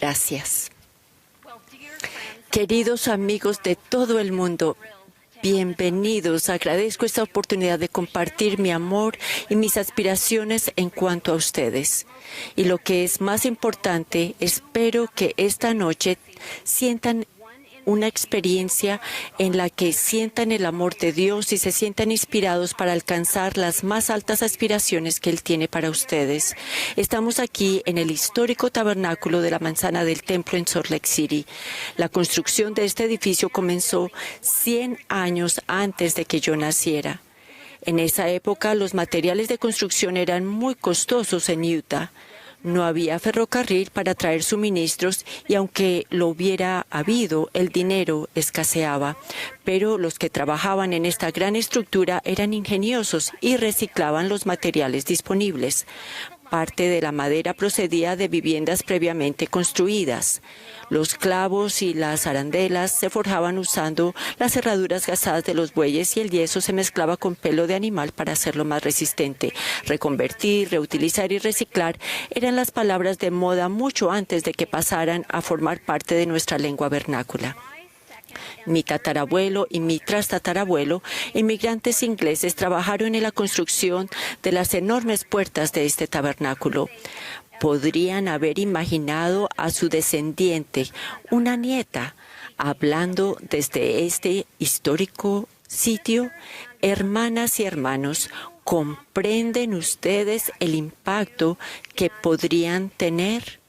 Gracias. Queridos amigos de todo el mundo, bienvenidos. Agradezco esta oportunidad de compartir mi amor y mis aspiraciones en cuanto a ustedes. Y lo que es más importante, espero que esta noche sientan una experiencia en la que sientan el amor de Dios y se sientan inspirados para alcanzar las más altas aspiraciones que Él tiene para ustedes. Estamos aquí en el histórico tabernáculo de la Manzana del Templo en Salt Lake City. La construcción de este edificio comenzó 100 años antes de que yo naciera. En esa época, los materiales de construcción eran muy costosos en Utah. No había ferrocarril para traer suministros y aunque lo hubiera habido, el dinero escaseaba. Pero los que trabajaban en esta gran estructura eran ingeniosos y reciclaban los materiales disponibles. Parte de la madera procedía de viviendas previamente construidas. Los clavos y las arandelas se forjaban usando las herraduras gastadas de los bueyes y el yeso se mezclaba con pelo de animal para hacerlo más resistente. Reconvertir, reutilizar y reciclar eran las palabras de moda mucho antes de que pasaran a formar parte de nuestra lengua vernácula. Mi tatarabuelo y mi trastatarabuelo, inmigrantes ingleses, trabajaron en la construcción de las enormes puertas de este tabernáculo. Podrían haber imaginado a su descendiente, una nieta, hablando desde este histórico sitio. Hermanas y hermanos, ¿comprenden ustedes el impacto que podrían tener?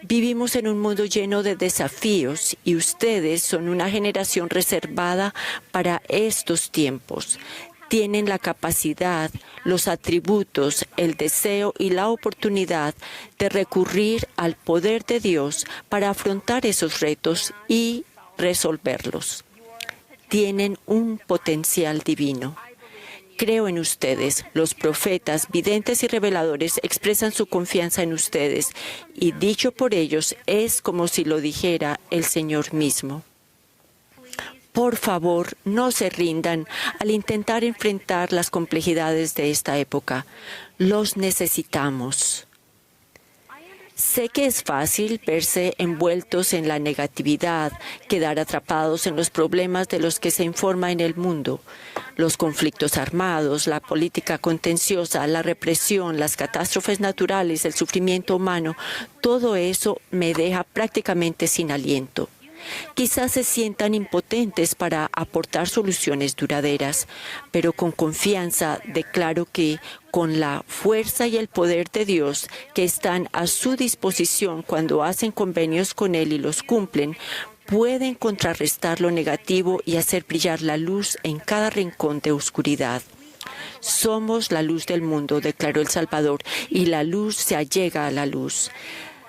Vivimos en un mundo lleno de desafíos y ustedes son una generación reservada para estos tiempos. Tienen la capacidad, los atributos, el deseo y la oportunidad de recurrir al poder de Dios para afrontar esos retos y resolverlos. Tienen un potencial divino. Creo en ustedes. Los profetas, videntes y reveladores expresan su confianza en ustedes y dicho por ellos es como si lo dijera el Señor mismo. Por favor, no se rindan al intentar enfrentar las complejidades de esta época. Los necesitamos. Sé que es fácil verse envueltos en la negatividad, quedar atrapados en los problemas de los que se informa en el mundo. Los conflictos armados, la política contenciosa, la represión, las catástrofes naturales, el sufrimiento humano, todo eso me deja prácticamente sin aliento. Quizás se sientan impotentes para aportar soluciones duraderas, pero con confianza declaro que con la fuerza y el poder de Dios que están a su disposición cuando hacen convenios con Él y los cumplen, pueden contrarrestar lo negativo y hacer brillar la luz en cada rincón de oscuridad. Somos la luz del mundo, declaró el Salvador, y la luz se allega a la luz.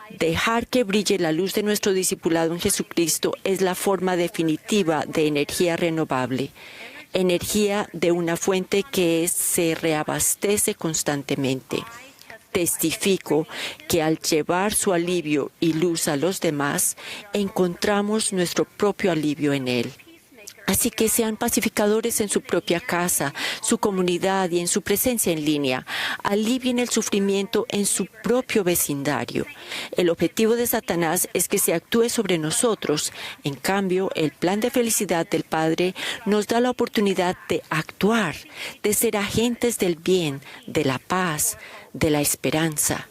Dejar que brille la luz de nuestro discipulado en Jesucristo es la forma definitiva de energía renovable, energía de una fuente que se reabastece constantemente. Testifico que al llevar su alivio y luz a los demás, encontramos nuestro propio alivio en Él. Así que sean pacificadores en su propia casa, su comunidad y en su presencia en línea. Alivien el sufrimiento en su propio vecindario. El objetivo de Satanás es que se actúe sobre nosotros. En cambio, el plan de felicidad del Padre nos da la oportunidad de actuar, de ser agentes del bien, de la paz, de la esperanza.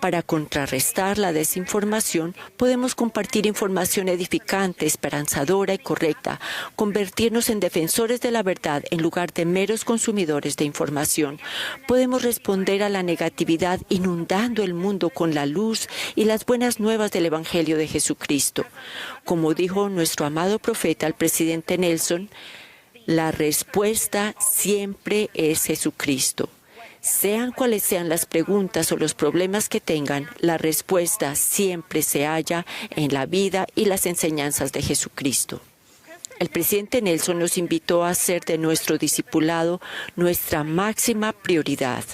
Para contrarrestar la desinformación, podemos compartir información edificante, esperanzadora y correcta, convertirnos en defensores de la verdad en lugar de meros consumidores de información. Podemos responder a la negatividad inundando el mundo con la luz y las buenas nuevas del Evangelio de Jesucristo. Como dijo nuestro amado profeta, el presidente Nelson, la respuesta siempre es Jesucristo. Sean cuales sean las preguntas o los problemas que tengan, la respuesta siempre se halla en la vida y las enseñanzas de Jesucristo. El presidente Nelson nos invitó a hacer de nuestro discipulado nuestra máxima prioridad.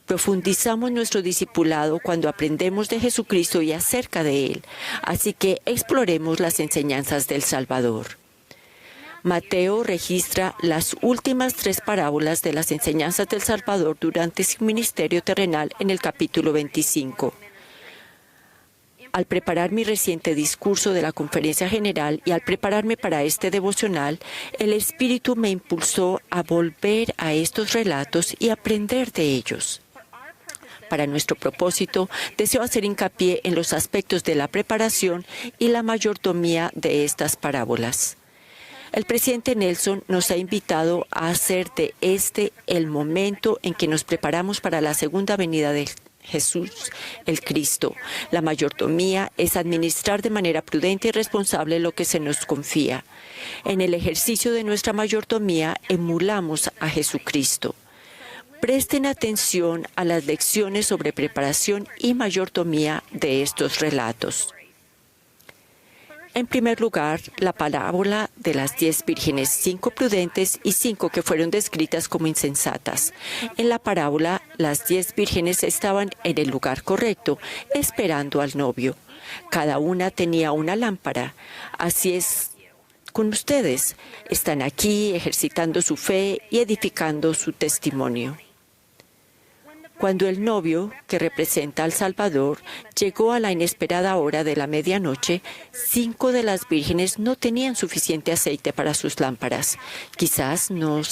Profundizamos nuestro discipulado cuando aprendemos de Jesucristo y acerca de Él, así que exploremos las enseñanzas del Salvador. Mateo registra las últimas 3 parábolas de las enseñanzas del Salvador durante su ministerio terrenal en el capítulo 25. Al preparar mi reciente discurso de la Conferencia General y al prepararme para este devocional, el Espíritu me impulsó a volver a estos relatos y aprender de ellos. Para nuestro propósito, deseo hacer hincapié en los aspectos de la preparación y la mayordomía de estas parábolas. El presidente Nelson nos ha invitado a hacer de este el momento en que nos preparamos para la segunda venida de Jesús, el Cristo. La mayordomía es administrar de manera prudente y responsable lo que se nos confía. En el ejercicio de nuestra mayordomía emulamos a Jesucristo. Presten atención a las lecciones sobre preparación y mayordomía de estos relatos. En primer lugar, la parábola de las 10 vírgenes, 5 prudentes y 5 que fueron descritas como insensatas. En la parábola, las 10 vírgenes estaban en el lugar correcto, esperando al novio. Cada una tenía una lámpara. Así es con ustedes. Están aquí ejercitando su fe y edificando su testimonio. Cuando el novio, que representa al Salvador, llegó a la inesperada hora de la medianoche, 5 de las vírgenes no tenían suficiente aceite para sus lámparas. Quizás no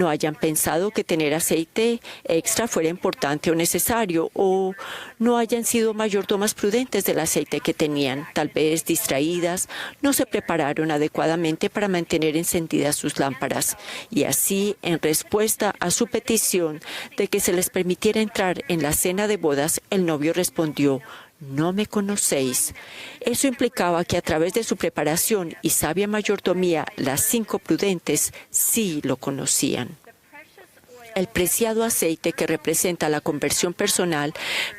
hayan pensado que tener aceite extra fuera importante o necesario, o no hayan sido mayordomas prudentes del aceite que tenían. Tal vez distraídas, no se prepararon adecuadamente para mantener encendidas sus lámparas. Y así, en respuesta a su petición de que se les permitiera entrar en la cena de bodas, el novio respondió: «No me conocéis». Eso implicaba que a través de su preparación y sabia mayordomía, las 5 prudentes sí lo conocían. El preciado aceite que representa la conversión personal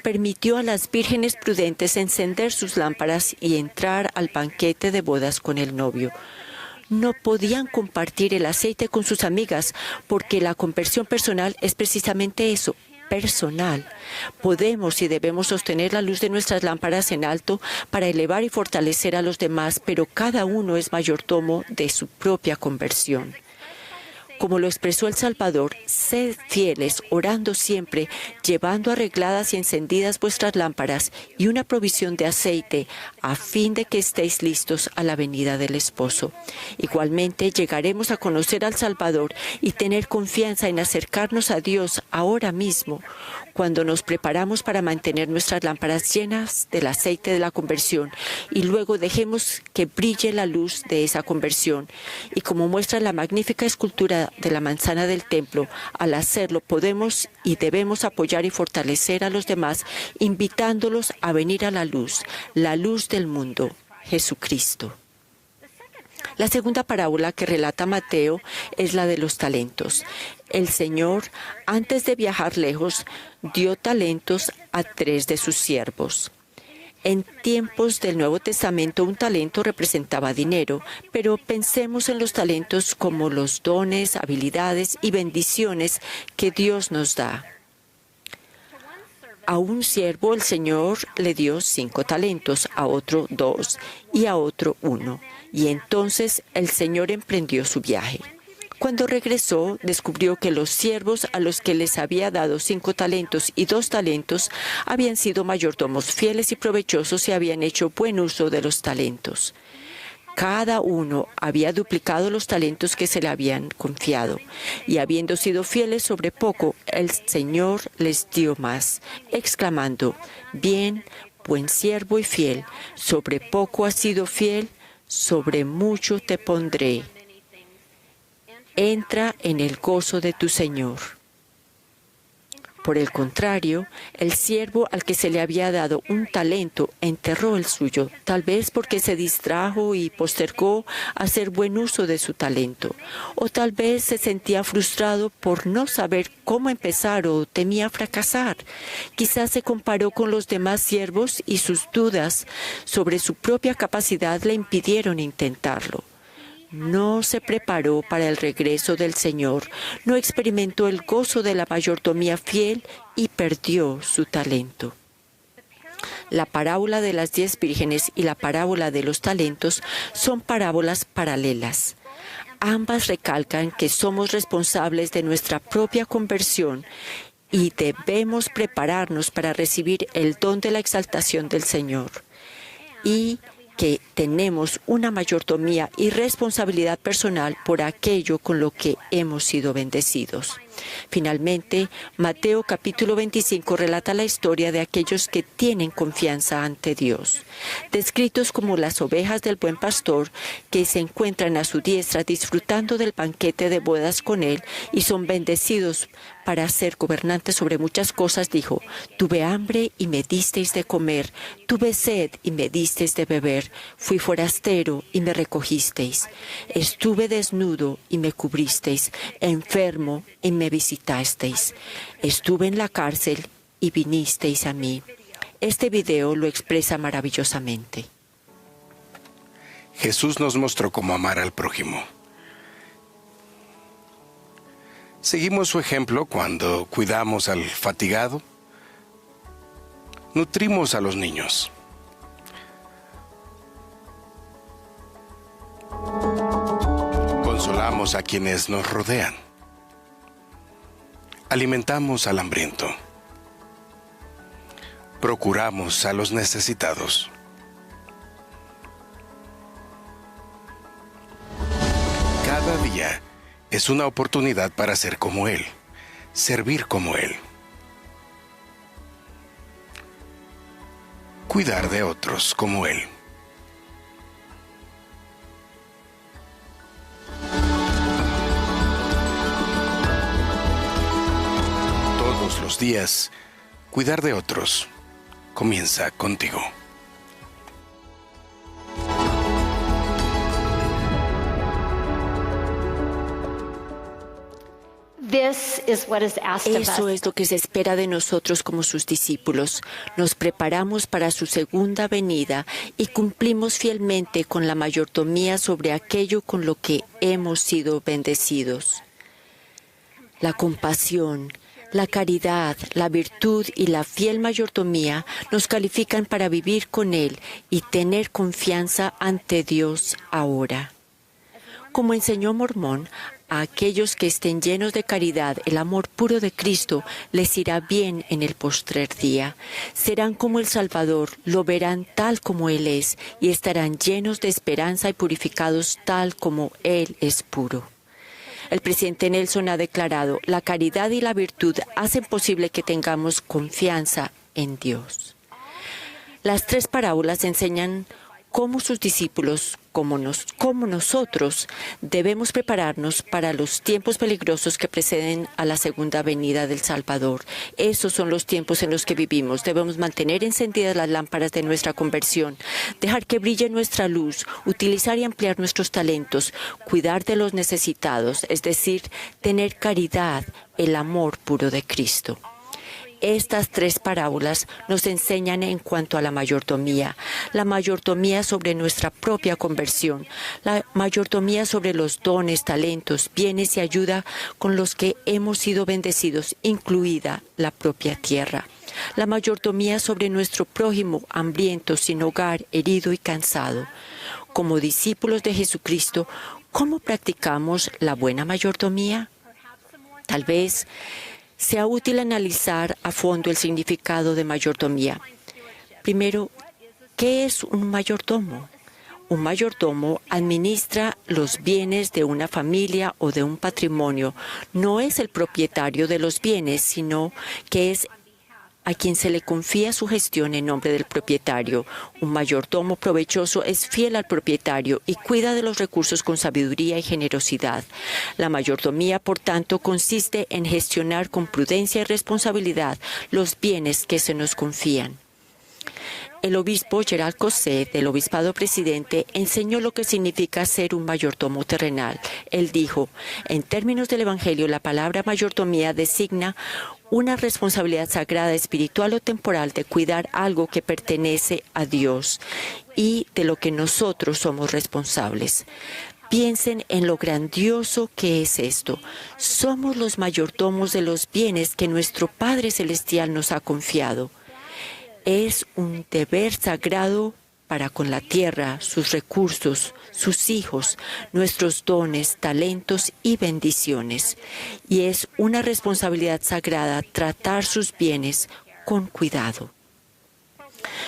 permitió a las vírgenes prudentes encender sus lámparas y entrar al banquete de bodas con el novio. No podían compartir el aceite con sus amigas porque la conversión personal es precisamente eso, personal. Podemos y debemos sostener la luz de nuestras lámparas en alto para elevar y fortalecer a los demás, pero cada uno es mayordomo de su propia conversión. Como lo expresó el Salvador, sed fieles, orando siempre, llevando arregladas y encendidas vuestras lámparas y una provisión de aceite, a fin de que estéis listos a la venida del esposo. Igualmente, llegaremos a conocer al Salvador y tener confianza en acercarnos a Dios ahora mismo, cuando nos preparamos para mantener nuestras lámparas llenas del aceite de la conversión y luego dejemos que brille la luz de esa conversión. Y como muestra la magnífica escultura de la manzana del templo, al hacerlo podemos y debemos apoyar y fortalecer a los demás, invitándolos a venir a la luz del mundo, Jesucristo. La segunda parábola que relata Mateo es la de los talentos. El Señor, antes de viajar lejos, dio talentos a 3 de sus siervos. En tiempos del Nuevo Testamento, un talento representaba dinero, pero pensemos en los talentos como los dones, habilidades y bendiciones que Dios nos da. A un siervo el Señor le dio 5 talentos, a otro 2 y a otro 1. Y entonces el Señor emprendió su viaje. Cuando regresó, descubrió que los siervos a los que les había dado 5 talentos y 2 talentos habían sido mayordomos fieles y provechosos y habían hecho buen uso de los talentos. Cada uno había duplicado los talentos que se le habían confiado, y habiendo sido fieles sobre poco, el Señor les dio más, exclamando: «Bien, buen siervo y fiel, sobre poco has sido fiel, sobre mucho te pondré. Entra en el gozo de tu Señor». Por el contrario, el siervo al que se le había dado un talento enterró el suyo, tal vez porque se distrajo y postergó hacer buen uso de su talento, o tal vez se sentía frustrado por no saber cómo empezar o temía fracasar. Quizás se comparó con los demás siervos y sus dudas sobre su propia capacidad le impidieron intentarlo. No se preparó para el regreso del Señor, no experimentó el gozo de la mayordomía fiel y perdió su talento. La parábola de las 10 vírgenes y la parábola de los talentos son parábolas paralelas. Ambas recalcan que somos responsables de nuestra propia conversión y debemos prepararnos para recibir el don de la exaltación del Señor. Y que tenemos una mayordomía y responsabilidad personal por aquello con lo que hemos sido bendecidos. Finalmente, Mateo capítulo 25 relata la historia de aquellos que tienen confianza ante Dios, descritos como las ovejas del buen pastor que se encuentran a su diestra disfrutando del banquete de bodas con él y son bendecidos para ser gobernantes sobre muchas cosas. Dijo: tuve hambre y me disteis de comer, tuve sed y me disteis de beber, fui forastero y me recogisteis, estuve desnudo y me cubristeis, enfermo y me visitasteis, estuve en la cárcel y vinisteis a mí. Este video lo expresa maravillosamente. Jesús nos mostró cómo amar al prójimo. Seguimos su ejemplo cuando cuidamos al fatigado, nutrimos a los niños, consolamos a quienes nos rodean, alimentamos al hambriento, procuramos a los necesitados. Cada día es una oportunidad para ser como Él, servir como Él, cuidar de otros como Él. Todos los días, cuidar de otros comienza contigo. Eso es lo que se espera de nosotros como sus discípulos. Nos preparamos para su segunda venida y cumplimos fielmente con la mayordomía sobre aquello con lo que hemos sido bendecidos. La compasión, la caridad, la virtud y la fiel mayordomía nos califican para vivir con Él y tener confianza ante Dios ahora. Como enseñó Mormón, a aquellos que estén llenos de caridad, el amor puro de Cristo les irá bien en el postrer día. Serán como el Salvador, lo verán tal como Él es y estarán llenos de esperanza y purificados tal como Él es puro. El presidente Nelson ha declarado: la caridad y la virtud hacen posible que tengamos confianza en Dios. Las tres parábolas enseñan cómo sus discípulos, como nosotros, debemos prepararnos para los tiempos peligrosos que preceden a la segunda venida del Salvador. Esos son los tiempos en los que vivimos. Debemos mantener encendidas las lámparas de nuestra conversión, dejar que brille nuestra luz, utilizar y ampliar nuestros talentos, cuidar de los necesitados, es decir, tener caridad, el amor puro de Cristo. Estas tres parábolas nos enseñan en cuanto a la mayordomía sobre nuestra propia conversión, la mayordomía sobre los dones, talentos, bienes y ayuda con los que hemos sido bendecidos, incluida la propia tierra. La mayordomía sobre nuestro prójimo hambriento, sin hogar, herido y cansado. Como discípulos de Jesucristo, ¿cómo practicamos la buena mayordomía? Tal vez sea útil analizar a fondo el significado de mayordomía. Primero, ¿qué es un mayordomo? Un mayordomo administra los bienes de una familia o de un patrimonio. No es el propietario de los bienes, sino que es a quien se le confía su gestión en nombre del propietario. Un mayordomo provechoso es fiel al propietario y cuida de los recursos con sabiduría y generosidad. La mayordomía, por tanto, consiste en gestionar con prudencia y responsabilidad los bienes que se nos confían. El obispo Gerald Cosset, del Obispado Presidente, enseñó lo que significa ser un mayordomo terrenal. Él dijo: en términos del Evangelio, la palabra mayordomía designa una responsabilidad sagrada, espiritual o temporal de cuidar algo que pertenece a Dios y de lo que nosotros somos responsables. Piensen en lo grandioso que es esto. Somos los mayordomos de los bienes que nuestro Padre Celestial nos ha confiado. Es un deber sagrado para con la tierra, sus recursos, sus hijos, nuestros dones, talentos y bendiciones. Y es una responsabilidad sagrada tratar sus bienes con cuidado.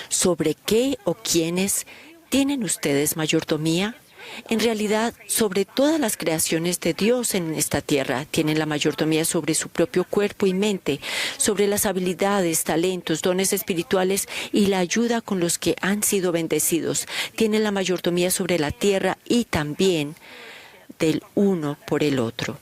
¿Sobre qué o quiénes tienen ustedes mayordomía? En realidad, sobre todas las creaciones de Dios en esta tierra, tienen la mayordomía sobre su propio cuerpo y mente, sobre las habilidades, talentos, dones espirituales y la ayuda con los que han sido bendecidos. Tienen la mayordomía sobre la tierra y también del uno por el otro.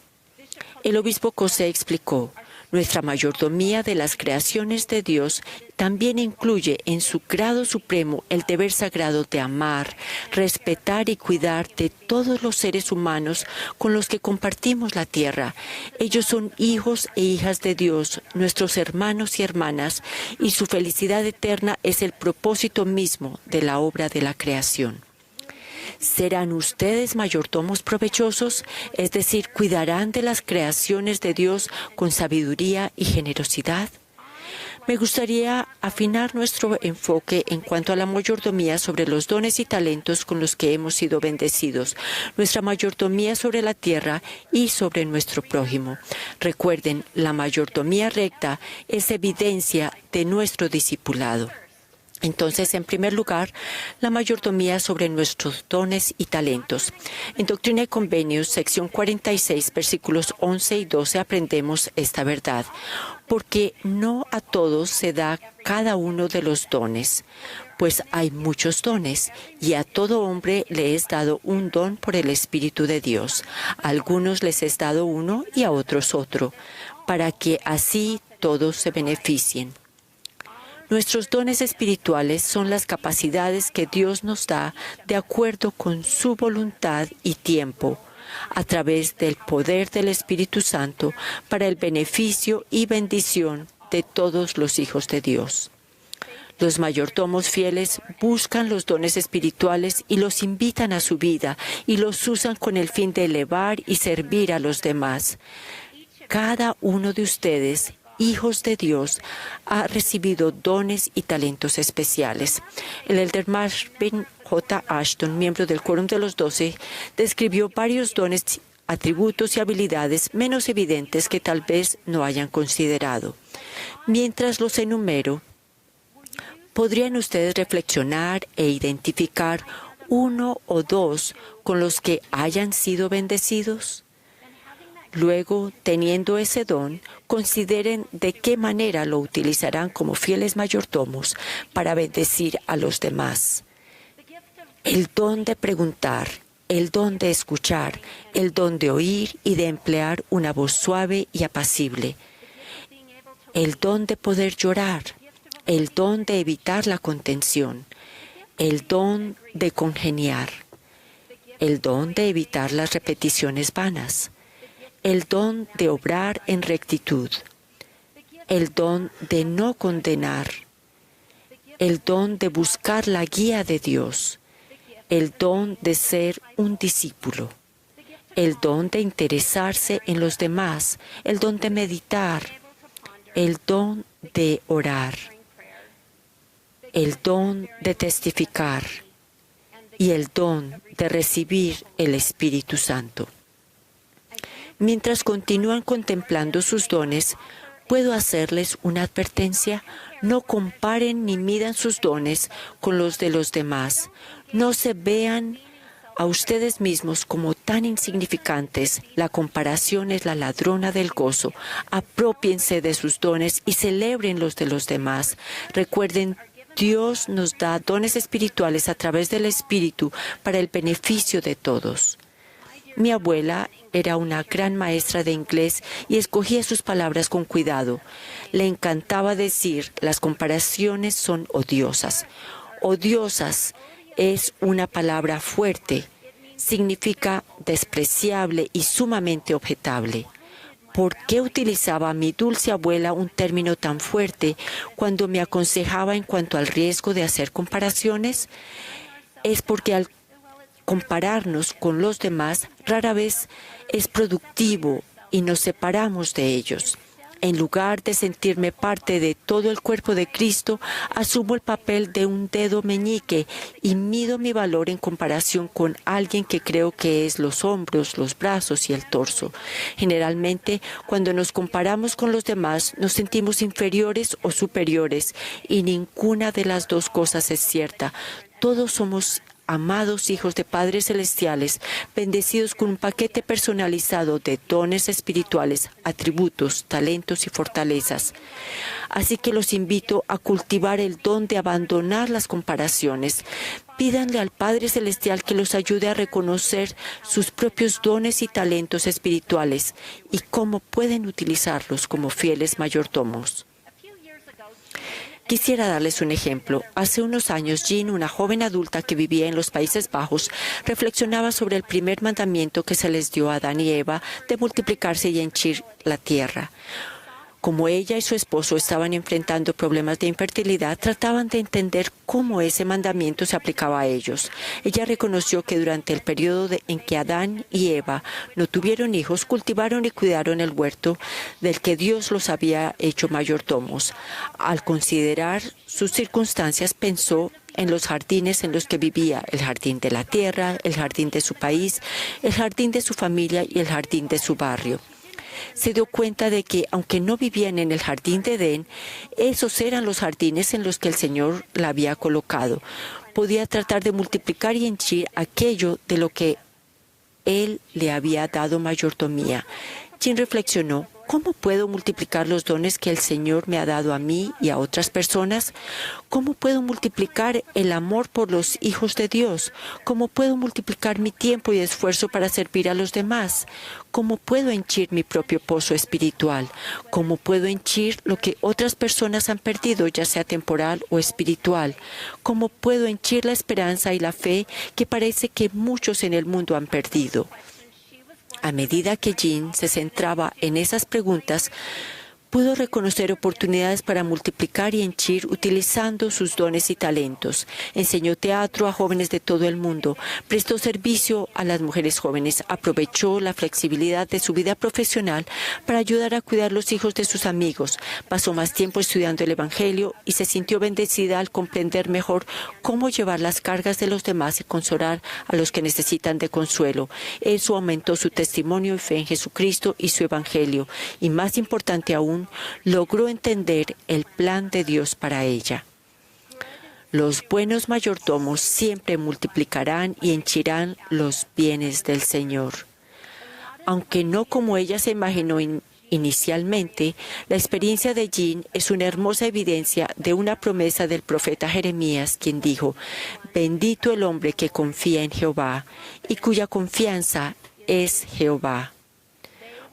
El obispo Cossé explicó: nuestra mayordomía de las creaciones de Dios también incluye en su grado supremo el deber sagrado de amar, respetar y cuidar de todos los seres humanos con los que compartimos la tierra. Ellos son hijos e hijas de Dios, nuestros hermanos y hermanas, y su felicidad eterna es el propósito mismo de la obra de la creación. ¿Serán ustedes mayordomos provechosos? Es decir, ¿cuidarán de las creaciones de Dios con sabiduría y generosidad? Me gustaría afinar nuestro enfoque en cuanto a la mayordomía sobre los dones y talentos con los que hemos sido bendecidos, nuestra mayordomía sobre la tierra y sobre nuestro prójimo. Recuerden, la mayordomía recta es evidencia de nuestro discipulado. Entonces, en primer lugar, la mayordomía sobre nuestros dones y talentos. En Doctrina y Convenios, sección 46, versículos 11 y 12, aprendemos esta verdad. Porque no a todos se da cada uno de los dones, pues hay muchos dones, y a todo hombre le es dado un don por el Espíritu de Dios. A algunos les es dado uno y a otros otro, para que así todos se beneficien. Nuestros dones espirituales son las capacidades que Dios nos da de acuerdo con su voluntad y tiempo, a través del poder del Espíritu Santo para el beneficio y bendición de todos los hijos de Dios. Los mayordomos fieles buscan los dones espirituales y los invitan a su vida y los usan con el fin de elevar y servir a los demás. Cada uno de ustedes, hijos de Dios, ha recibido dones y talentos especiales. El elder Marvin J. Ashton, miembro del Quórum de los 12, describió varios dones, atributos y habilidades menos evidentes que tal vez no hayan considerado. Mientras los enumero, ¿podrían ustedes reflexionar e identificar uno o dos con los que hayan sido bendecidos? Luego, teniendo ese don, consideren de qué manera lo utilizarán como fieles mayordomos para bendecir a los demás. El don de preguntar, el don de escuchar, el don de oír y de emplear una voz suave y apacible, el don de poder llorar, el don de evitar la contención, el don de congeniar, el don de evitar las repeticiones vanas, el don de obrar en rectitud, el don de no condenar, el don de buscar la guía de Dios, el don de ser un discípulo, el don de interesarse en los demás, el don de meditar, el don de orar, el don de testificar y el don de recibir el Espíritu Santo. Mientras continúan contemplando sus dones, ¿puedo hacerles una advertencia? No comparen ni midan sus dones con los de los demás. No se vean a ustedes mismos como tan insignificantes. La comparación es la ladrona del gozo. Apropiense de sus dones y celebren los de los demás. Recuerden, Dios nos da dones espirituales a través del Espíritu para el beneficio de todos. Mi abuela era una gran maestra de inglés y escogía sus palabras con cuidado. Le encantaba decir, las comparaciones son odiosas. Odiosas es una palabra fuerte, significa despreciable y sumamente objetable. ¿Por qué utilizaba mi dulce abuela un término tan fuerte cuando me aconsejaba en cuanto al riesgo de hacer comparaciones? Es porque al compararnos con los demás rara vez es productivo y nos separamos de ellos. En lugar de sentirme parte de todo el cuerpo de Cristo, asumo el papel de un dedo meñique y mido mi valor en comparación con alguien que creo que es los hombros, los brazos y el torso. Generalmente, cuando nos comparamos con los demás, nos sentimos inferiores o superiores, y ninguna de las dos cosas es cierta. Todos somos amados hijos de padres celestiales, bendecidos con un paquete personalizado de dones espirituales, atributos, talentos y fortalezas. Así que los invito a cultivar el don de abandonar las comparaciones. Pídanle al Padre Celestial que los ayude a reconocer sus propios dones y talentos espirituales y cómo pueden utilizarlos como fieles mayordomos. Quisiera darles un ejemplo. Hace unos años, Jean, una joven adulta que vivía en los Países Bajos, reflexionaba sobre el primer mandamiento que se les dio a Adán y Eva de multiplicarse y henchir la tierra. Como ella y su esposo estaban enfrentando problemas de infertilidad, trataban de entender cómo ese mandamiento se aplicaba a ellos. Ella reconoció que durante el periodo en que Adán y Eva no tuvieron hijos, cultivaron y cuidaron el huerto del que Dios los había hecho mayordomos. Al considerar sus circunstancias, pensó en los jardines en los que vivía: el jardín de la tierra, el jardín de su país, el jardín de su familia y el jardín de su barrio. Se dio cuenta de que, aunque no vivían en el jardín de Edén, esos eran los jardines en los que el Señor la había colocado. Podía tratar de multiplicar y henchir aquello de lo que Él le había dado mayordomía. Jean reflexionó: ¿cómo puedo multiplicar los dones que el Señor me ha dado a mí y a otras personas? ¿Cómo puedo multiplicar el amor por los hijos de Dios? ¿Cómo puedo multiplicar mi tiempo y esfuerzo para servir a los demás? ¿Cómo puedo henchir mi propio pozo espiritual? ¿Cómo puedo henchir lo que otras personas han perdido, ya sea temporal o espiritual? ¿Cómo puedo henchir la esperanza y la fe que parece que muchos en el mundo han perdido? A medida que Jean se centraba en esas preguntas, pudo reconocer oportunidades para multiplicar y henchir utilizando sus dones y talentos. Enseñó teatro a jóvenes de todo el mundo, prestó servicio a las mujeres jóvenes, aprovechó la flexibilidad de su vida profesional para ayudar a cuidar los hijos de sus amigos, pasó más tiempo estudiando el Evangelio y se sintió bendecida al comprender mejor cómo llevar las cargas de los demás y consolar a los que necesitan de consuelo. Eso aumentó su testimonio y fe en Jesucristo y su Evangelio, y más importante aún, logró entender el plan de Dios para ella. Los buenos mayordomos siempre multiplicarán y henchirán los bienes del Señor. Aunque no como ella se imaginó inicialmente, la experiencia de Jean es una hermosa evidencia de una promesa del profeta Jeremías, quien dijo: «Bendito el hombre que confía en Jehová y cuya confianza es Jehová.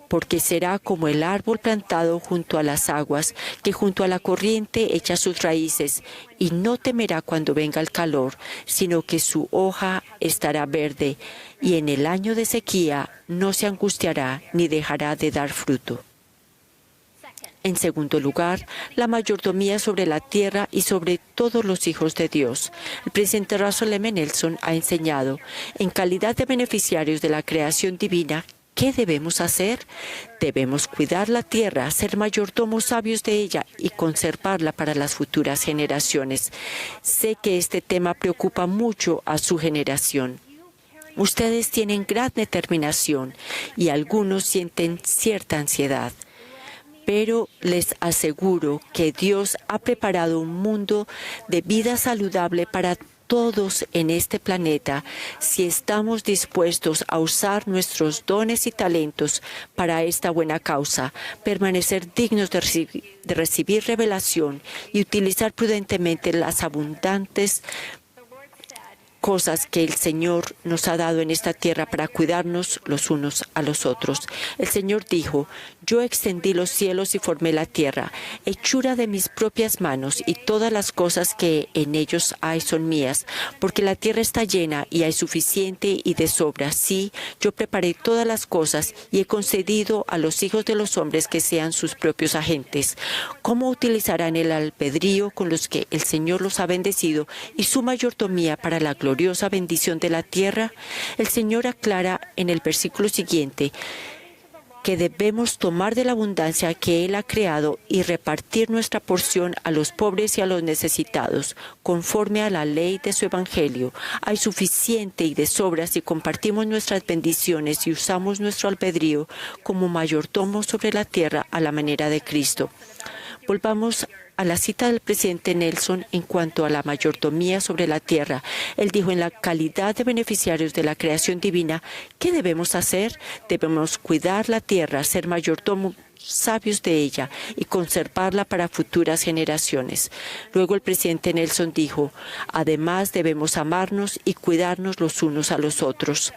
Porque será como el árbol plantado junto a las aguas, que junto a la corriente echa sus raíces, y no temerá cuando venga el calor, sino que su hoja estará verde, y en el año de sequía no se angustiará ni dejará de dar fruto». En segundo lugar, la mayordomía sobre la tierra y sobre todos los hijos de Dios. El presidente Russell M. Nelson ha enseñado: en calidad de beneficiarios de la creación divina, ¿qué debemos hacer? Debemos cuidar la tierra, ser mayordomos sabios de ella y conservarla para las futuras generaciones. Sé que este tema preocupa mucho a su generación. Ustedes tienen gran determinación y algunos sienten cierta ansiedad. Pero les aseguro que Dios ha preparado un mundo de vida saludable para todos en este planeta si estamos dispuestos a usar nuestros dones y talentos para esta buena causa, permanecer dignos de recibir revelación y utilizar prudentemente las abundantes cosas que el Señor nos ha dado en esta tierra para cuidarnos los unos a los otros. El Señor dijo: «Yo extendí los cielos y formé la tierra, hechura de mis propias manos, y todas las cosas que en ellos hay son mías, porque la tierra está llena y hay suficiente y de sobra. Sí, yo preparé todas las cosas y he concedido a los hijos de los hombres que sean sus propios agentes». ¿Cómo utilizarán el albedrío con los que el Señor los ha bendecido y su mayordomía para la gloriosa bendición de la tierra? El Señor aclara en el versículo siguiente: que debemos tomar de la abundancia que Él ha creado y repartir nuestra porción a los pobres y a los necesitados, conforme a la ley de su Evangelio. Hay suficiente y de sobra si compartimos nuestras bendiciones y usamos nuestro albedrío como mayordomos sobre la tierra a la manera de Cristo. Volvamos a la cita del presidente Nelson en cuanto a la mayordomía sobre la tierra. Él dijo: en la calidad de beneficiarios de la creación divina, ¿qué debemos hacer? Debemos cuidar la tierra, ser mayordomos sabios de ella y conservarla para futuras generaciones. Luego el presidente Nelson dijo: además debemos amarnos y cuidarnos los unos a los otros.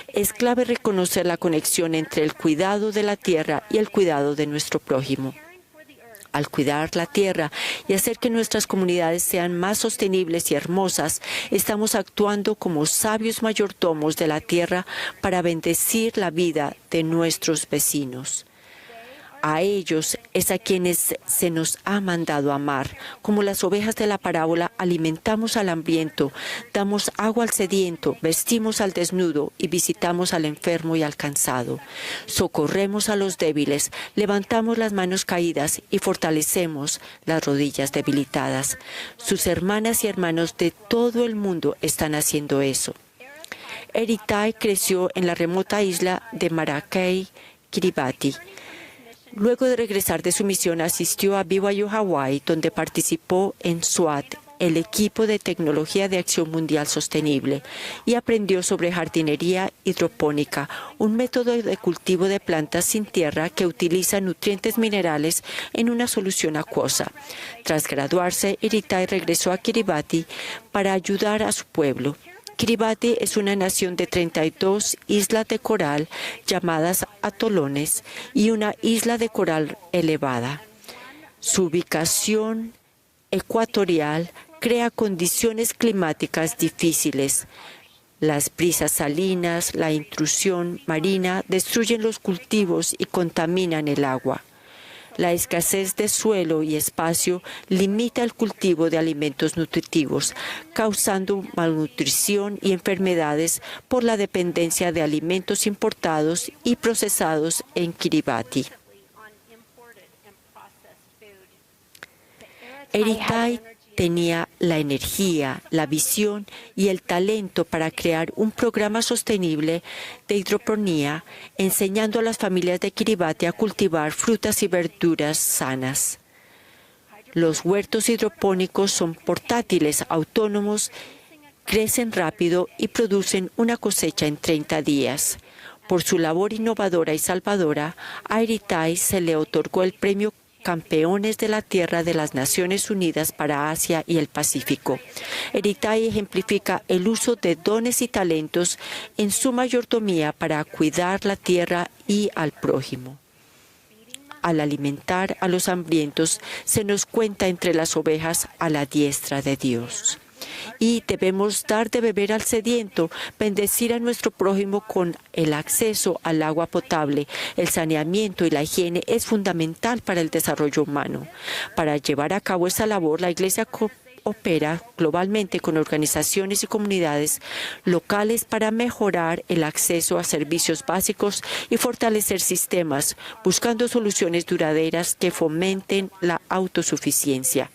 Es clave reconocer la conexión entre el cuidado de la tierra y el cuidado de nuestro prójimo. Al cuidar la tierra y hacer que nuestras comunidades sean más sostenibles y hermosas, estamos actuando como sabios mayordomos de la tierra para bendecir la vida de nuestros vecinos. A ellos es a quienes se nos ha mandado amar. Como las ovejas de la parábola, alimentamos al hambriento, damos agua al sediento, vestimos al desnudo y visitamos al enfermo y al cansado. Socorremos a los débiles, levantamos las manos caídas y fortalecemos las rodillas debilitadas. Sus hermanas y hermanos de todo el mundo están haciendo eso. Eritai creció en la remota isla de Maracay, Kiribati. Luego de regresar de su misión, asistió a BYU Hawái, donde participó en SWAT, el equipo de tecnología de acción mundial sostenible, y aprendió sobre jardinería hidropónica, un método de cultivo de plantas sin tierra que utiliza nutrientes minerales en una solución acuosa. Tras graduarse, Eritai regresó a Kiribati para ayudar a su pueblo. Kiribati es una nación de 32 islas de coral llamadas atolones y una isla de coral elevada. Su ubicación ecuatorial crea condiciones climáticas difíciles. Las brisas salinas, la intrusión marina destruyen los cultivos y contaminan el agua. La escasez de suelo y espacio limita el cultivo de alimentos nutritivos, causando malnutrición y enfermedades por la dependencia de alimentos importados y procesados en Kiribati. Eritai tenía la energía, la visión y el talento para crear un programa sostenible de hidroponía, enseñando a las familias de Kiribati a cultivar frutas y verduras sanas. Los huertos hidropónicos son portátiles, autónomos, crecen rápido y producen una cosecha en 30 días. Por su labor innovadora y salvadora, a Eritai se le otorgó el premio Campeones de la Tierra de las Naciones Unidas para Asia y el Pacífico. Eritai ejemplifica el uso de dones y talentos en su mayordomía para cuidar la tierra y al prójimo. Al alimentar a los hambrientos, se nos cuenta entre las ovejas a la diestra de Dios. Y debemos dar de beber al sediento, bendecir a nuestro prójimo con el acceso al agua potable. El saneamiento y la higiene es fundamental para el desarrollo humano. Para llevar a cabo esa labor, la Iglesia opera globalmente con organizaciones y comunidades locales para mejorar el acceso a servicios básicos y fortalecer sistemas, buscando soluciones duraderas que fomenten la autosuficiencia.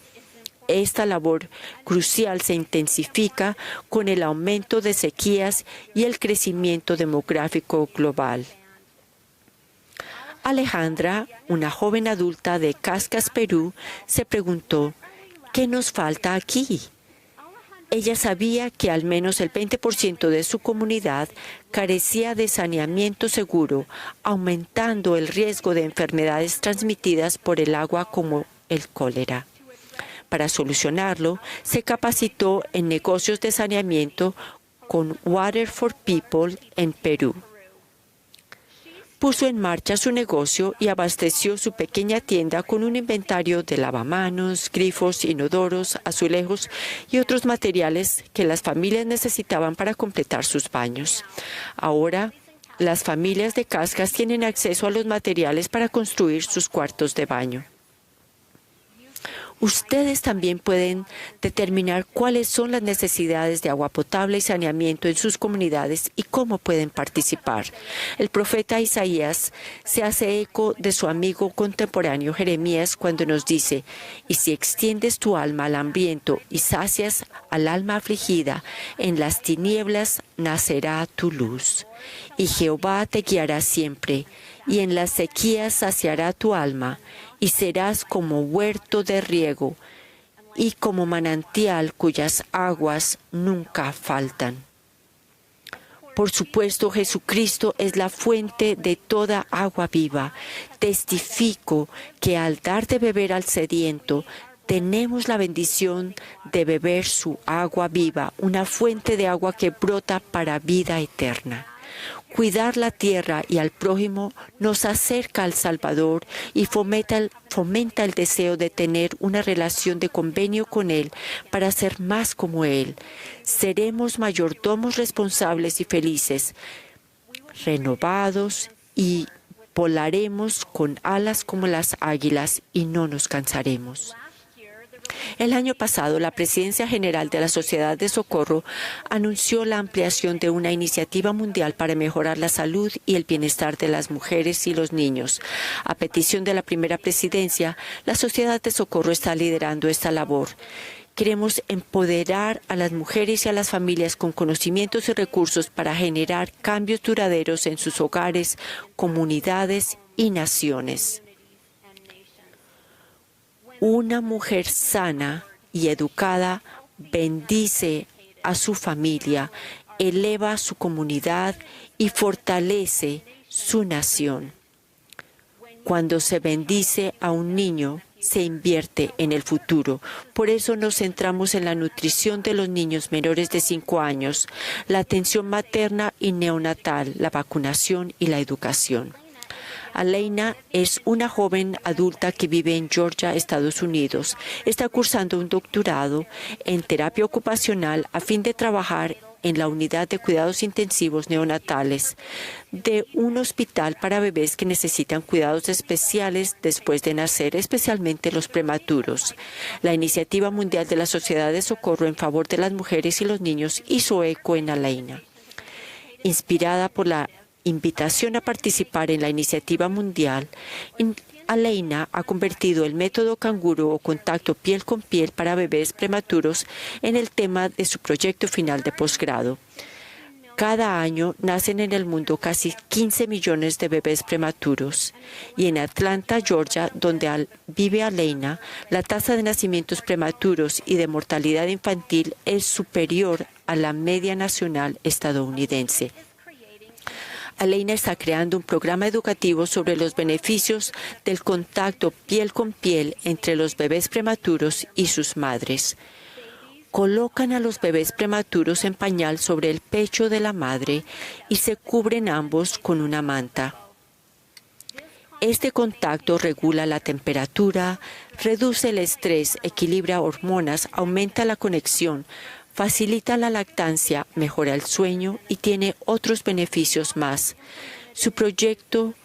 Esta labor crucial se intensifica con el aumento de sequías y el crecimiento demográfico global. Alejandra, una joven adulta de Cascas, Perú, se preguntó: ¿qué nos falta aquí? Ella sabía que al menos el 20% de su comunidad carecía de saneamiento seguro, aumentando el riesgo de enfermedades transmitidas por el agua como el cólera. Para solucionarlo, se capacitó en negocios de saneamiento con Water for People en Perú. Puso en marcha su negocio y abasteció su pequeña tienda con un inventario de lavamanos, grifos, inodoros, azulejos y otros materiales que las familias necesitaban para completar sus baños. Ahora, las familias de Cascas tienen acceso a los materiales para construir sus cuartos de baño. Ustedes también pueden determinar cuáles son las necesidades de agua potable y saneamiento en sus comunidades y cómo pueden participar. El profeta Isaías se hace eco de su amigo contemporáneo Jeremías cuando nos dice: «Y si extiendes tu alma al hambriento y sacias al alma afligida, en las tinieblas nacerá tu luz. Y Jehová te guiará siempre, y en las sequías saciará tu alma, y serás como huerto de riego, y como manantial cuyas aguas nunca faltan». Por supuesto, Jesucristo es la fuente de toda agua viva. Testifico que al dar de beber al sediento, tenemos la bendición de beber su agua viva, una fuente de agua que brota para vida eterna. Cuidar la tierra y al prójimo nos acerca al Salvador y fomenta el deseo de tener una relación de convenio con Él para ser más como Él. Seremos mayordomos responsables y felices, renovados, y volaremos con alas como las águilas y no nos cansaremos. El año pasado, la Presidencia General de la Sociedad de Socorro anunció la ampliación de una iniciativa mundial para mejorar la salud y el bienestar de las mujeres y los niños. A petición de la primera presidencia, la Sociedad de Socorro está liderando esta labor. Queremos empoderar a las mujeres y a las familias con conocimientos y recursos para generar cambios duraderos en sus hogares, comunidades y naciones. Una mujer sana y educada bendice a su familia, eleva su comunidad y fortalece su nación. Cuando se bendice a un niño, se invierte en el futuro. Por eso nos centramos en la nutrición de los niños menores de 5 años, la atención materna y neonatal, la vacunación y la educación. Aleina es una joven adulta que vive en Georgia, Estados Unidos. Está cursando un doctorado en terapia ocupacional a fin de trabajar en la unidad de cuidados intensivos neonatales de un hospital para bebés que necesitan cuidados especiales después de nacer, especialmente los prematuros. La Iniciativa Mundial de la Sociedad de Socorro en favor de las mujeres y los niños hizo eco en Aleina. Inspirada por la invitación a participar en la iniciativa mundial, Aleina ha convertido el método canguro o contacto piel con piel para bebés prematuros en el tema de su proyecto final de posgrado. Cada año nacen en el mundo casi 15 millones de bebés prematuros y en Atlanta, Georgia, donde vive Aleina, la tasa de nacimientos prematuros y de mortalidad infantil es superior a la media nacional estadounidense. Aleina está creando un programa educativo sobre los beneficios del contacto piel con piel entre los bebés prematuros y sus madres. Colocan a los bebés prematuros en pañal sobre el pecho de la madre y se cubren ambos con una manta. Este contacto regula la temperatura, reduce el estrés, equilibra hormonas, aumenta la conexión, facilita la lactancia, mejora el sueño y tiene otros beneficios más. Su proyecto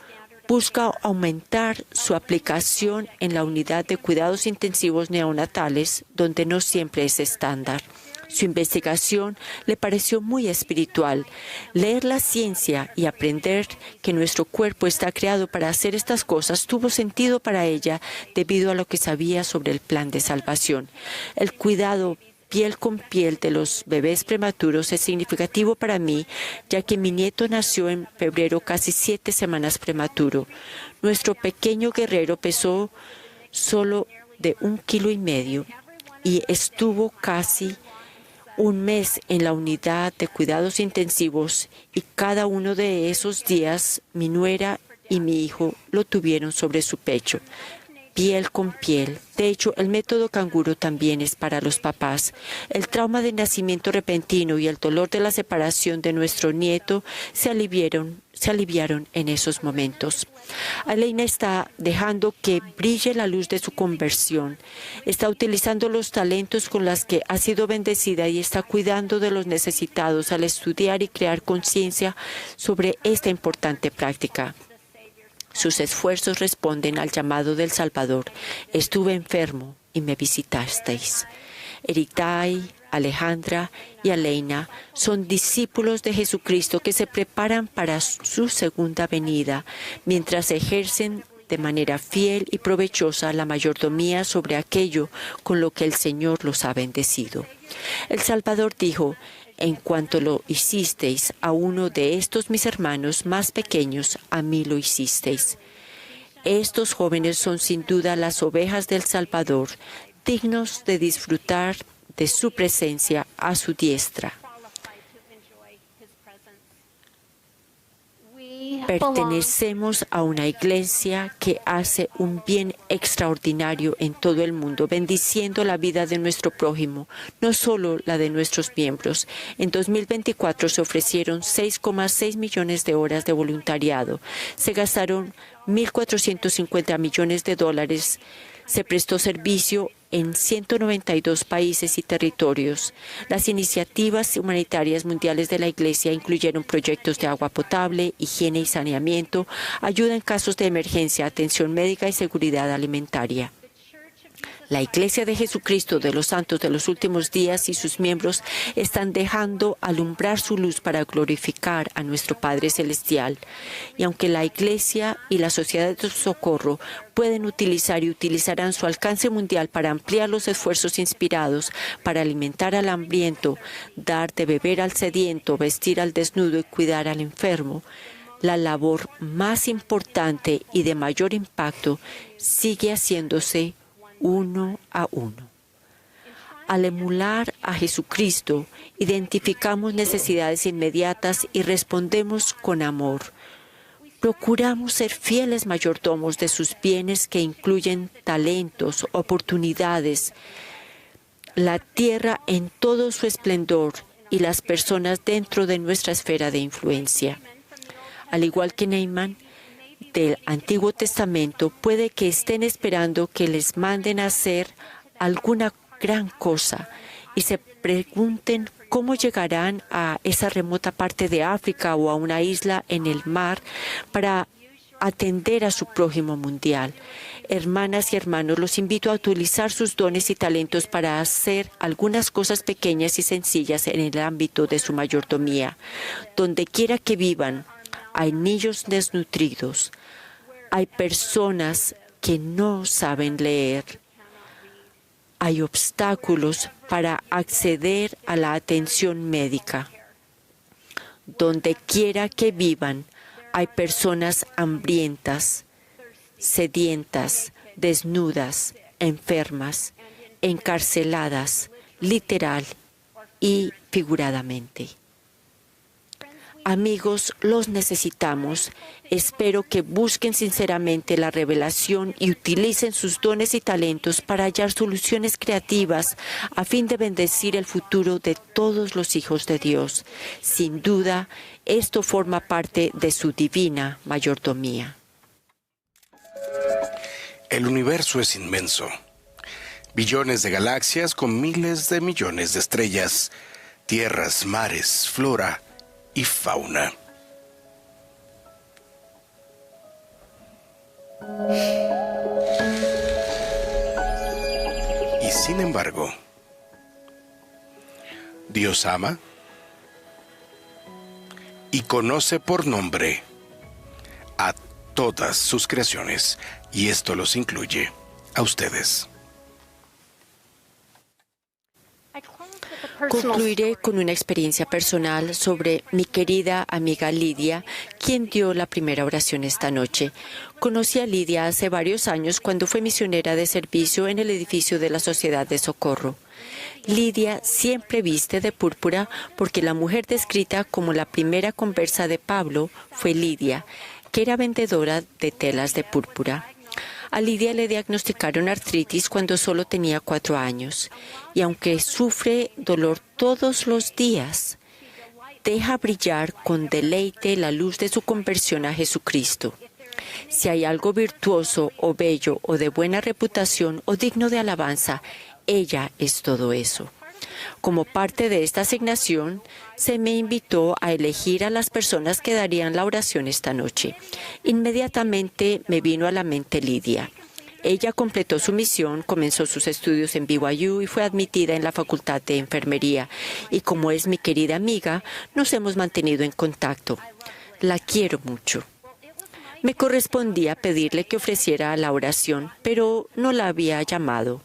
busca aumentar su aplicación en la unidad de cuidados intensivos neonatales, donde no siempre es estándar. Su investigación le pareció muy espiritual. Leer la ciencia y aprender que nuestro cuerpo está creado para hacer estas cosas tuvo sentido para ella debido a lo que sabía sobre el plan de salvación. El cuidado piel con piel de los bebés prematuros es significativo para mí, ya que mi nieto nació en febrero casi 7 semanas prematuro. Nuestro pequeño guerrero pesó solo de 1,5 kilos y estuvo casi un mes en la unidad de cuidados intensivos y cada uno de esos días mi nuera y mi hijo lo tuvieron sobre su pecho. Piel con piel. De hecho, el método canguro también es para los papás. El trauma de nacimiento repentino y el dolor de la separación de nuestro nieto se aliviaron en esos momentos. Aleina está dejando que brille la luz de su conversión. Está utilizando los talentos con los que ha sido bendecida y está cuidando de los necesitados al estudiar y crear conciencia sobre esta importante práctica. Sus esfuerzos responden al llamado del Salvador. Estuve enfermo, y me visitasteis. Eritai, Alejandra y Aleina son discípulos de Jesucristo que se preparan para su segunda venida, mientras ejercen de manera fiel y provechosa la mayordomía sobre aquello con lo que el Señor los ha bendecido. El Salvador dijo: en cuanto lo hicisteis a uno de estos mis hermanos más pequeños, a mí lo hicisteis. Estos jóvenes son sin duda las ovejas del Salvador, dignos de disfrutar de su presencia a su diestra. Pertenecemos a una iglesia que hace un bien extraordinario en todo el mundo, bendiciendo la vida de nuestro prójimo, no solo la de nuestros miembros. En 2024 se ofrecieron 6,6 millones de horas de voluntariado. Se gastaron $1.450 millones. Se prestó servicio en 192 países y territorios. Las iniciativas humanitarias mundiales de la Iglesia incluyeron proyectos de agua potable, higiene y saneamiento, ayuda en casos de emergencia, atención médica y seguridad alimentaria. La Iglesia de Jesucristo de los Santos de los Últimos Días y sus miembros están dejando alumbrar su luz para glorificar a nuestro Padre Celestial. Y aunque la Iglesia y la Sociedad de Socorro pueden utilizar y utilizarán su alcance mundial para ampliar los esfuerzos inspirados para alimentar al hambriento, dar de beber al sediento, vestir al desnudo y cuidar al enfermo, la labor más importante y de mayor impacto sigue haciéndose uno a uno. Al emular a Jesucristo, identificamos necesidades inmediatas y respondemos con amor. Procuramos ser fieles mayordomos de sus bienes que incluyen talentos, oportunidades, la tierra en todo su esplendor y las personas dentro de nuestra esfera de influencia. Al igual que Naaman del Antiguo Testamento, puede que estén esperando que les manden a hacer alguna gran cosa y se pregunten cómo llegarán a esa remota parte de África o a una isla en el mar para atender a su prójimo mundial. Hermanas y hermanos, los invito a utilizar sus dones y talentos para hacer algunas cosas pequeñas y sencillas en el ámbito de su mayordomía. Donde quiera que vivan, hay niños desnutridos, hay personas que no saben leer, hay obstáculos para acceder a la atención médica. Donde quiera que vivan, hay personas hambrientas, sedientas, desnudas, enfermas, encarceladas, literal y figuradamente. Amigos, los necesitamos. Espero que busquen sinceramente la revelación y utilicen sus dones y talentos para hallar soluciones creativas a fin de bendecir el futuro de todos los hijos de Dios. Sin duda, esto forma parte de su divina mayordomía. El universo es inmenso. Billones de galaxias con miles de millones de estrellas, tierras, mares, flora y fauna. Y sin embargo, Dios ama y conoce por nombre a todas sus creaciones, y esto los incluye a ustedes. Concluiré con una experiencia personal sobre mi querida amiga Lidia, quien dio la primera oración esta noche. Conocí a Lidia hace varios años cuando fue misionera de servicio en el edificio de la Sociedad de Socorro. Lidia siempre viste de púrpura porque la mujer descrita como la primera conversa de Pablo fue Lidia, que era vendedora de telas de púrpura. A Lidia le diagnosticaron artritis cuando solo tenía 4 años, y aunque sufre dolor todos los días, deja brillar con deleite la luz de su conversión a Jesucristo. Si hay algo virtuoso o bello o de buena reputación o digno de alabanza, ella es todo eso. Como parte de esta asignación, se me invitó a elegir a las personas que darían la oración esta noche. Inmediatamente me vino a la mente Lidia. Ella completó su misión, comenzó sus estudios en BYU y fue admitida en la Facultad de Enfermería. Y como es mi querida amiga, nos hemos mantenido en contacto. La quiero mucho. Me correspondía pedirle que ofreciera la oración, pero no la había llamado.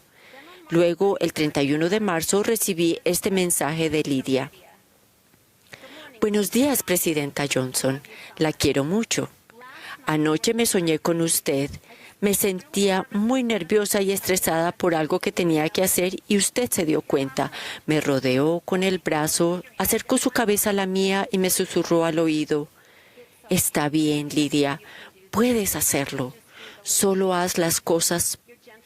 Luego, el 31 de marzo, recibí este mensaje de Lidia. Buenos días, Presidenta Johnson. La quiero mucho. Anoche me soñé con usted. Me sentía muy nerviosa y estresada por algo que tenía que hacer y usted se dio cuenta. Me rodeó con el brazo, acercó su cabeza a la mía y me susurró al oído. Está bien, Lidia. Puedes hacerlo. Solo haz las cosas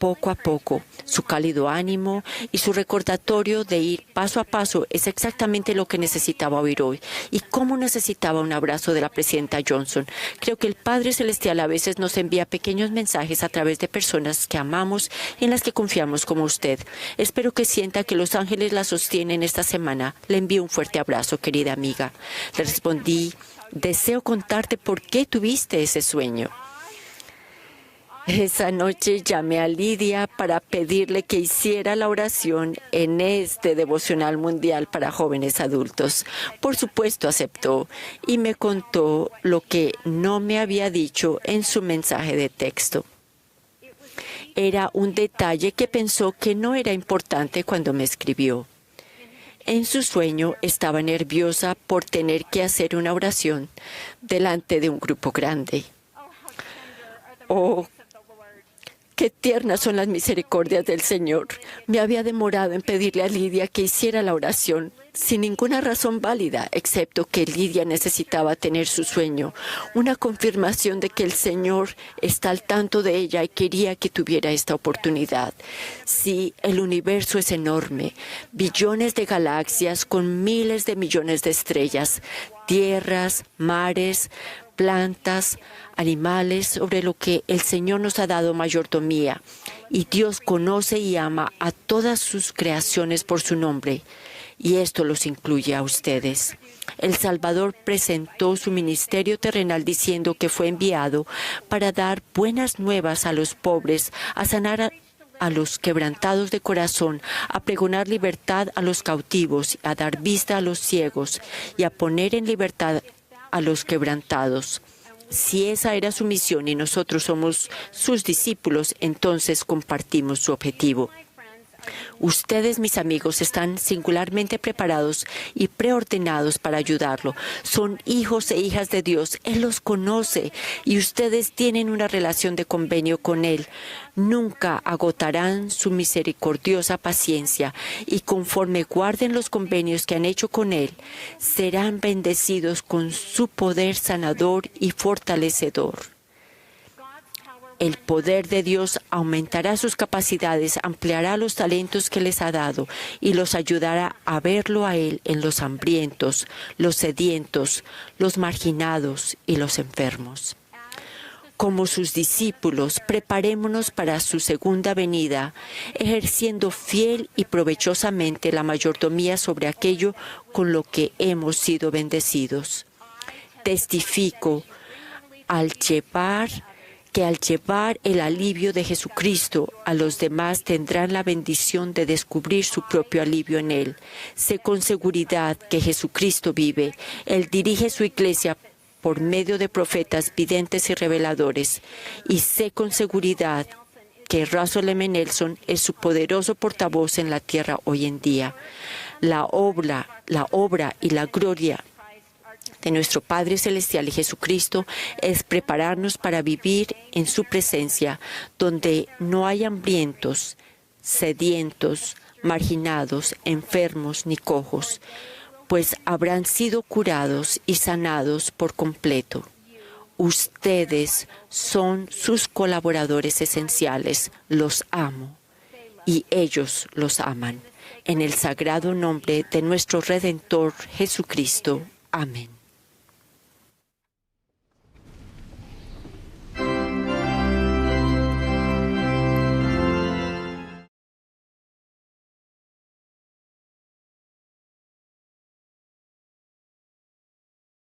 poco a poco. Su cálido ánimo y su recordatorio de ir paso a paso es exactamente lo que necesitaba oír hoy. Y cómo necesitaba un abrazo de la Presidenta Johnson. Creo que el Padre Celestial a veces nos envía pequeños mensajes a través de personas que amamos y en las que confiamos como usted. Espero que sienta que los ángeles la sostienen esta semana. Le envío un fuerte abrazo, querida amiga. Le respondí. Deseo contarte por qué tuviste ese sueño. Esa noche llamé a Lidia para pedirle que hiciera la oración en este devocional mundial para jóvenes adultos. Por supuesto aceptó y me contó lo que no me había dicho en su mensaje de texto. Era un detalle que pensó que no era importante cuando me escribió. En su sueño estaba nerviosa por tener que hacer una oración delante de un grupo grande. Oh, qué tiernas son las misericordias del Señor. Me había demorado en pedirle a Lidia que hiciera la oración sin ninguna razón válida, excepto que Lidia necesitaba tener su sueño, una confirmación de que el Señor está al tanto de ella y quería que tuviera esta oportunidad. Sí, el universo es enorme, billones de galaxias con miles de millones de estrellas, tierras, mares, plantas, animales sobre lo que el Señor nos ha dado mayordomía. Y Dios conoce y ama a todas sus creaciones por su nombre. Y esto los incluye a ustedes. El Salvador presentó su ministerio terrenal diciendo que fue enviado para dar buenas nuevas a los pobres, a sanar a los quebrantados de corazón, a pregonar libertad a los cautivos, a dar vista a los ciegos y a poner en libertad a los quebrantados. Si esa era su misión y nosotros somos sus discípulos, entonces compartimos su objetivo. Ustedes, mis amigos, están singularmente preparados y preordenados para ayudarlo. Son hijos e hijas de Dios. Él los conoce y ustedes tienen una relación de convenio con Él. Nunca agotarán su misericordiosa paciencia y conforme guarden los convenios que han hecho con Él, serán bendecidos con su poder sanador y fortalecedor. El poder de Dios aumentará sus capacidades, ampliará los talentos que les ha dado y los ayudará a verlo a Él en los hambrientos, los sedientos, los marginados y los enfermos. Como sus discípulos, preparémonos para su segunda venida, ejerciendo fiel y provechosamente la mayordomía sobre aquello con lo que hemos sido bendecidos. Testifico que al llevar el alivio de Jesucristo a los demás tendrán la bendición de descubrir su propio alivio en Él. Sé con seguridad que Jesucristo vive. Él dirige su iglesia por medio de profetas, videntes y reveladores. Y sé con seguridad que Russell M. Nelson es su poderoso portavoz en la tierra hoy en día. La obra y la gloria de nuestro Padre Celestial y Jesucristo es prepararnos para vivir en su presencia, donde no hay hambrientos, sedientos, marginados, enfermos ni cojos, pues habrán sido curados y sanados por completo. Ustedes son sus colaboradores esenciales. Los amo y ellos los aman. En el sagrado nombre de nuestro Redentor Jesucristo. Amén.